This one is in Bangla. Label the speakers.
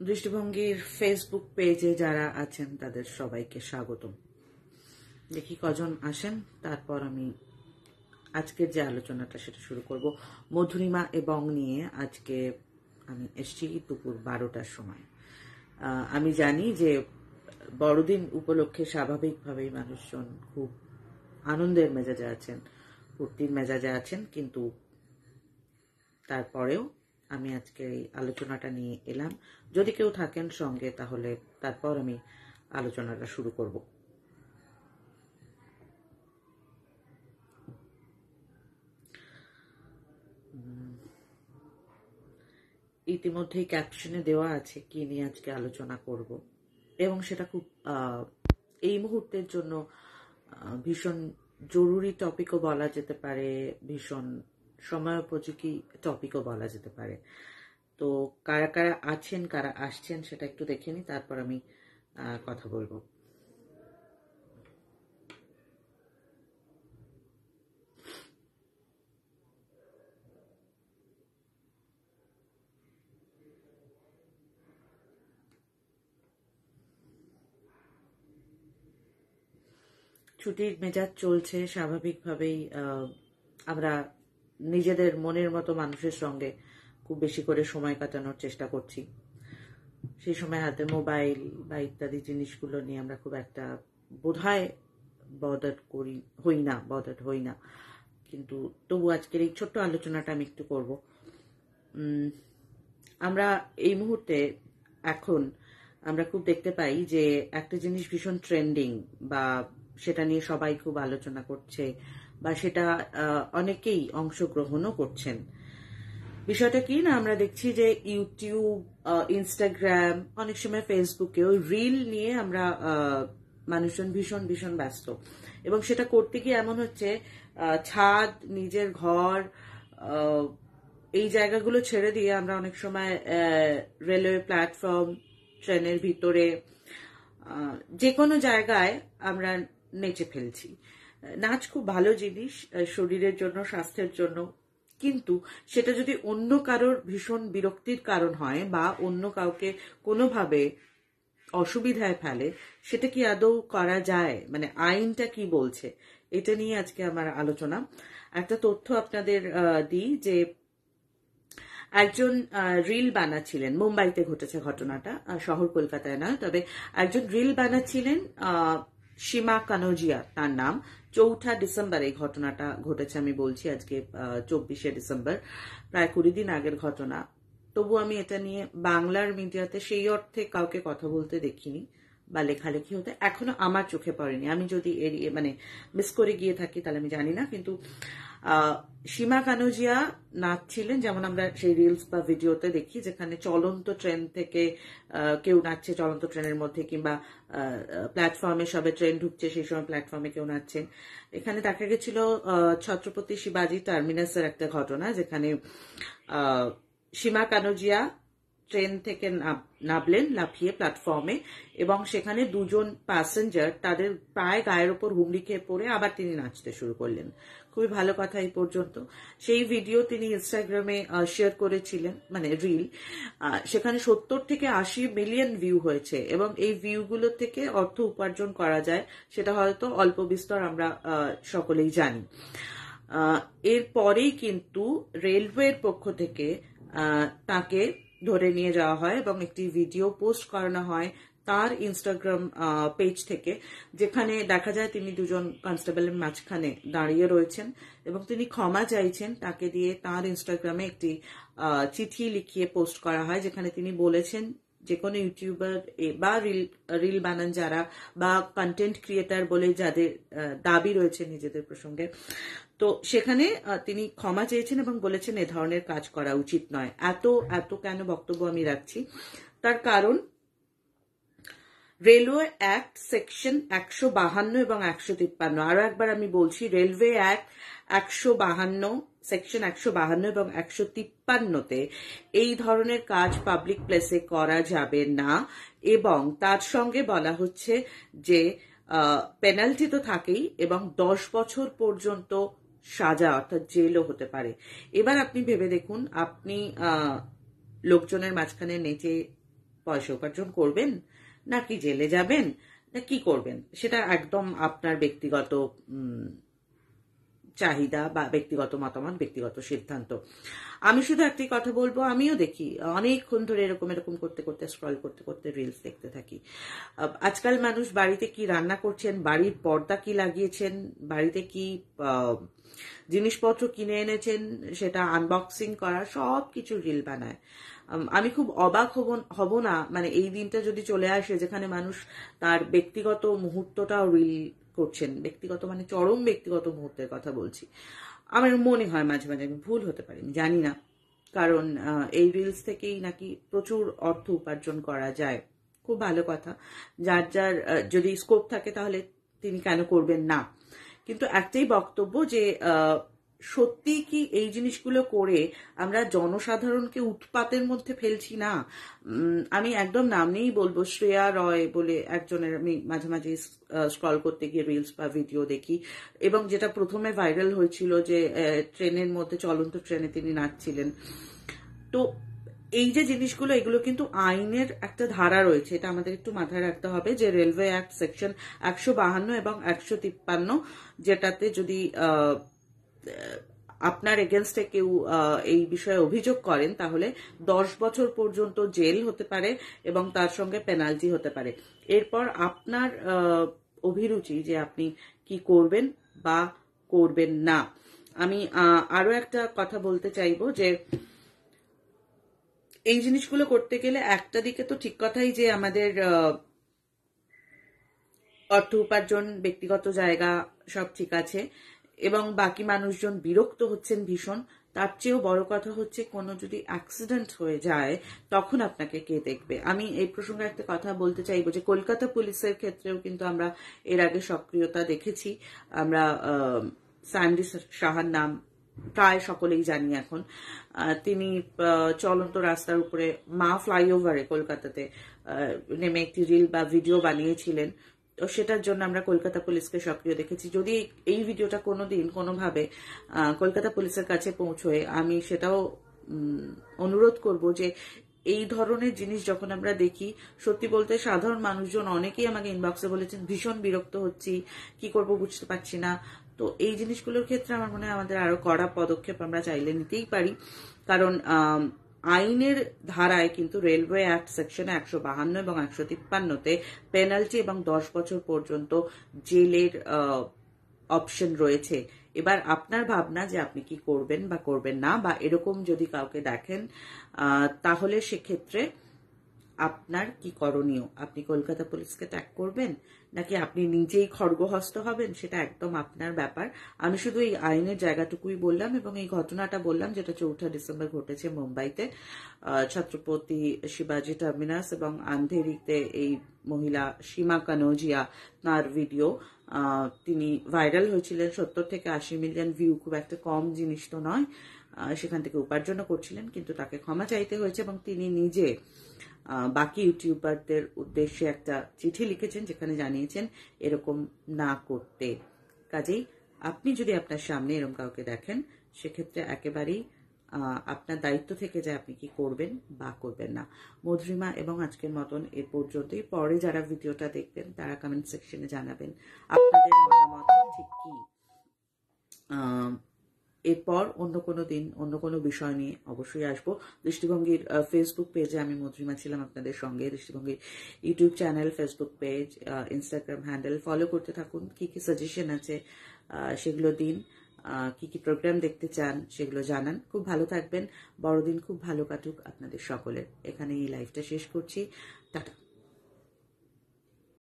Speaker 1: দৃষ্টিভঙ্গির ফেসবুক পেজে যারা আছেন তাদের সবাইকে স্বাগতম। দেখি কজন আসেন, তারপর আমি আজকের যে আলোচনাটা সেটা শুরু করব। মধুরিমা এবং নিয়ে আজকে আমি এসছি দুপুর 12টার সময়। আমি জানি যে বড়দিন উপলক্ষে স্বাভাবিকভাবেই মানুষজন খুব আনন্দের মেজাজে আছেন, ফুর্তির মেজাজে আছেন, কিন্তু তারপরেও আমি আজকে এই আলোচনাটা নিয়ে এলাম। যদি কেউ থাকেন সঙ্গে তাহলে তারপর আমি আলোচনাটা শুরু করব। ইতিমধ্যেই ক্যাপশনে দেওয়া আছে কি নিয়ে আজকে আলোচনা করব, এবং সেটা খুব এই মুহূর্তের জন্য ভীষণ জরুরি টপিকও বলা যেতে পারে, ভীষণ সময়োপযোগী টপিকও বলা যেতে পারে। তো কারা কারা আছেন, কারা আসছেন সেটা একটু দেখে নিই, তারপর আমি কথা বলবো। ছুটির মেজাজ চলছে, স্বাভাবিকভাবেই আমরা নিজেদের মনের মতো মানুষের সঙ্গে খুব বেশি করে সময় কাটানোর চেষ্টা করছি। সেই সময় হাতে মোবাইল বা ইত্যাদি জিনিসগুলো নিয়ে আমরা খুব একটা বোধহয় বদার্ড হই না, কিন্তু তবু আজকের এই ছোট্ট আলোচনাটা আমি একটু করব। আমরা এই মুহূর্তে এখন আমরা খুব দেখতে পাই যে একটা জিনিস ভীষণ ট্রেন্ডিং, বা সেটা নিয়ে সবাই খুব আলোচনা করছে, বা সেটা অনেকেই অংশগ্রহণও করছেন। বিষয়টা কি না, আমরা দেখছি যে ইউটিউব, ইনস্টাগ্রাম, অনেক সময় ফেসবুকে ওই রিল নিয়ে আমরা মানুষজন ভীষণ ভীষণ ব্যস্ত, এবং সেটা করতে গিয়ে এমন হচ্ছে ছাদ, নিজের ঘর, এই জায়গাগুলো ছেড়ে দিয়ে আমরা অনেক সময় রেলওয়ে প্ল্যাটফর্ম, ট্রেনের ভিতরে, যে কোনো জায়গায় আমরা নেচে ফেলছি। নাচ খুব ভালো জিনিস শরীরের জন্য, স্বাস্থ্যের জন্য, কিন্তু সেটা যদি অন্য কারোর ভীষণ বিরক্তির কারণ হয় বা অন্য কাউকে কোনোভাবে অসুবিধায় ফেলে, সেটা কি আদৌ করা যায়? মানে আইনটা কি বলছে, এটা নিয়ে আজকে আমার আলোচনা। একটা তথ্য আপনাদের দিই যে একজন রিল বানাচ্ছিলেন, মুম্বাইতে ঘটেছে ঘটনাটা, শহর কলকাতায় নয়, তবে একজন রিল বানাচ্ছিলেন, সীমা কানোজিয়া তার নাম। 4 ডিসেম্বর এই ঘটনাটা ঘটেছে, আমি বলছি আজকে 24 ডিসেম্বর, প্রায় 20 দিন আগের ঘটনা। তবু আমি এটা নিয়ে বাংলার মিডিয়াতে সেই অর্থে কাউকে কথা বলতে দেখিনি বা লেখালেখি হতে এখনো আমার চোখে পড়েনি। আমি যদি মানে মিস করে গিয়ে থাকি তাহলে আমি জানি না, কিন্তু সীমা কানোজিয়া নাচছিলেন, যেমন আমরা সেই রিলস বা ভিডিওতে দেখি, যেখানে চলন্ত ট্রেন থেকে কেউ নাচছে চলন্ত ট্রেনের মধ্যে, কিংবা প্ল্যাটফর্মে সবে ট্রেন ঢুকছে সেই সময় প্ল্যাটফর্মে কেউ নাচছেন। এখানে দেখা গেছিল ছত্রপতি শিবাজি টার্মিনাসের একটা ঘটনা, যেখানে সীমা কানোজিয়া ট্রেন থেকে নামলেন লাফিয়ে প্ল্যাটফর্মে, এবং সেখানে দুজন প্যাসেঞ্জার তাদের প্রায় গায়ের ওপর হুমড়ি খেয়ে পড়ে আবার তিনি নাচতে শুরু করলেন। খুবই ভালো কথা এই পর্যন্ত। সেই ভিডিও তিনি ইনস্টাগ্রামে শেয়ার করেছিলেন, মানে রিল, সেখানে 70 থেকে 80 মিলিয়ন ভিউ হয়েছে, এবং এই ভিউগুলো থেকে অর্থ উপার্জন করা যায় সেটা হয়তো অল্প বিস্তর আমরা সকলেই জানি। এরপরেই কিন্তু রেলওয়ের পক্ষ থেকে তাকে ধরে নিয়ে যাওয়া হয় এবং একটি ভিডিও পোস্ট করানো হয় তার ইনস্টাগ্রাম পেজ থেকে, যেখানে দেখা যায় তিনি দুজন কনস্টেবলের মাঝখানে দাঁড়িয়ে রয়েছেন এবং তিনি ক্ষমা চাইছেন। তাকে দিয়ে তার ইনস্টাগ্রামে একটি চিঠি লিখিয়ে পোস্ট করা হয়, যেখানে তিনি বলেছেন যে কোনো ইউটিউবার বা রিল বানান যারা, বা কন্টেন্ট ক্রিয়েটার বলে যাদের দাবি রয়েছে নিজেদের প্রসঙ্গে, তো সেখানে তিনি ক্ষমা চেয়েছেন এবং বলেছেন এ ধরনের কাজ করা উচিত নয়। এত কেন বক্তব্য আমি রাখছি, তার কারণ রেলওয়ে অ্যাক্ট সেকশন 152 এবং 153, আরো একবার আমি বলছি, রেলওয়ে অ্যাক্ট 152, সেকশন 152 এবং 153তে এই ধরনের কাজ পাবলিক প্লেসে করা যাবে না, এবং তার সঙ্গে বলা হচ্ছে যে পেনাল্টি তো থাকেই, এবং 10 বছর পর্যন্ত সাজা অর্থাৎ জেলও হতে পারে। এবার আপনি ভেবে দেখুন, আপনি লোকজনের মাঝখানে নেচে পয়সা উপার্জন করবেন, নাকি জেলে যাবেন, না কি করবেন, সেটা একদম আপনার ব্যক্তিগত চাহিদা বা ব্যক্তিগত মতামত, ব্যক্তিগত সিদ্ধান্ত। আমি শুধু একটি কথা বলবো, আমিও দেখি অনেকক্ষণ ধরে এরকম এরকম করতে করতে, স্ক্রল করতে করতে রিলস দেখতে থাকি। আজকাল মানুষ বাড়িতে কি রান্না করছেন, বাড়ির পর্দা কি লাগিয়েছেন, বাড়িতে কি জিনিসপত্র কিনে এনেছেন, সেটা আনবক্সিং করা, সব কিছু রিল বানায়। আমি খুব অবাক হব না মানে এই দিনটা যদি চলে আসে যেখানে মানুষ তার ব্যক্তিগত মুহূর্তটাও রিল করছেন, ব্যক্তিগত মানে চরম ব্যক্তিগত মুহূর্তের কথা বলছি। আমার মনে হয় মাঝে মাঝে, আমি ভুল হতে পারি, জানি না, কারণ এই রিলস থেকেই নাকি প্রচুর অর্থ উপার্জন করা যায়। খুব ভালো কথা, যার যার যদি স্কোপ থাকে তাহলে তিনি কেন করবেন না। কিন্তু একটাই বক্তব্য যে সত্যি কি এই জিনিসগুলো করে আমরা জনসাধারণকে উৎপাতের মধ্যে ফেলছি না? আমি একদম নাম নিয়েই বলবো, শ্রেয়া রয় বলে একজনের আমি মাঝে মাঝে স্ক্রল করতে গিয়ে রিলস বা ভিডিও দেখি, এবং যেটা প্রথমে ভাইরাল হয়েছিল যে ট্রেনের মধ্যে, চলন্ত ট্রেনে তিনি নাচছিলেন। তো এই যে জিনিসগুলো, এগুলো কিন্তু আইনের একটা ধারা রয়েছে, এটা আমাদের একটু মাথায় রাখতে হবে যে রেলওয়ে অ্যাক্ট সেকশন 152 এবং 153, যেটাতে যদি আপনার এগেনস্টে কেউ এই বিষয়ে অভিযোগ করেন তাহলে 10 বছর পর্যন্ত জেল হতে পারে এবং তার সঙ্গে পেনাল্টি হতে পারে। এরপর আপনার অভিরুচি যে আপনি কি করবেন বা করবেন না। আমি আরো একটা কথা বলতে চাইবো যে এই জিনিসগুলো করতে গেলে একটা দিকে তো ঠিক কথাই যে আমাদের অর্থ উপার্জন, ব্যক্তিগত জায়গা সব ঠিক আছে, এবং বাকি মানুষজন বিরক্ত হচ্ছেন ভীষণ। তার চেয়েও বড় কথা হচ্ছে কোনো যদি অ্যাক্সিডেন্ট হয়ে যায় তখন আপনাকে কে দেখবে। আমি এই প্রসঙ্গে একটা কথা বলতে চাইবো যে কলকাতা পুলিশের ক্ষেত্রেও কিন্তু আমরা এর আগে সক্রিয়তা দেখেছি। আমরা স্যান্ডি সাহার নাম প্রায় সকলেই জানি এখন। তিনি চলন্ত রাস্তার উপরে মা ফ্লাইওভারে কলকাতাতে নেমে একটি রিল বা ভিডিও বানিয়েছিলেন। তো সেটার জন্য আমরা কলকাতা পুলিশকে সক্রিয় দেখেছি। যদি এই ভিডিওটা কোনোদিন কোনোভাবে কলকাতা পুলিশের কাছে পৌঁছয়, আমি সেটাও অনুরোধ করব যে এই ধরনের জিনিস যখন আমরা দেখি, সত্যি বলতে সাধারণ মানুষজন অনেকেই আমাকে ইনবক্সে বলেছেন ভীষণ বিরক্ত হচ্ছি, কি করব বুঝতে পারছি না। তো এই জিনিসগুলোর ক্ষেত্রে আমার মনে হয় আমাদের আরো কড়া পদক্ষেপ আমরা চাইলে নিতেই পারি, কারণ আইনের ধারায় কিন্তু রেলওয়ে অ্যাক্ট সেকশনে 152 এবং 153-তে পেনাল্টি এবং 10 বছর পর্যন্ত জেলের অপশন রয়েছে। এবার আপনার ভাবনা যে আপনি কি করবেন বা করবেন না, বা এরকম যদি কাউকে দেখেন তাহলে সেক্ষেত্রে আপনার কি করণীয়? আপনি কলকাতা পুলিশকে ট্যাগ করবেন নাকি আপনি নিজেই খড়গহস্ত হবেন, সেটা একদম আপনার ব্যাপার। আমি শুধু এই আইনের জায়গাটুকুই বললাম এবং এই ঘটনাটা বললাম যেটা 4 ডিসেম্বর ঘটেছে মুম্বাইতে, ছত্রপতি শিবাজি টার্মিনাস এবং আন্ধেরিতে এই মহিলা সীমা কানোজিয়া, তার ভিডিও তিনি ভাইরাল হয়েছিলেন। 70 থেকে 80 মিলিয়ন ভিউ খুব একটা কম জিনিস তো নয়। সেখান থেকে উপার্জনও করছিলেন, কিন্তু তাকে ক্ষমা চাইতে হয়েছে এবং তিনি নিজে বাকি ইউটিউবারদের উদ্দেশ্যে একটা চিঠি লিখেছেন যেখানে জানিয়েছেন এরকম না করতে। কাজেই আপনি যদি আপনার সামনে এরকম কাউকে দেখেন, সেক্ষেত্রে একেবারেই আপনার দায়িত্ব থেকে যে আপনি কি করবেন বা করবেন না। মধুরিমা এবং আজকের মতন এ পর্যন্তই। পরে যারা ভিডিওটা দেখবেন তারা কমেন্ট সেকশনে জানাবেন আপনাদের মতামত ঠিক কি। এরপর অন্য কোনো দিন অন্য কোনো বিষয় নিয়ে অবশ্যই আসবো। দৃষ্টিভঙ্গির ফেসবুক পেজে আমি মধুরিমা ছিলাম আপনাদের সঙ্গে। দৃষ্টিভঙ্গির YouTube channel, Facebook page, Instagram handle follow করতে থাকুন। কি কি সাজেশন আছে সেগুলো দিন, কি কি প্রোগ্রাম দেখতে চান সেগুলো জানান। খুব ভালো থাকবেন, বড়দিন খুব ভালো কাটুক আপনাদের সকলের। এখানে এই লাইভটা শেষ করছি, টাটা।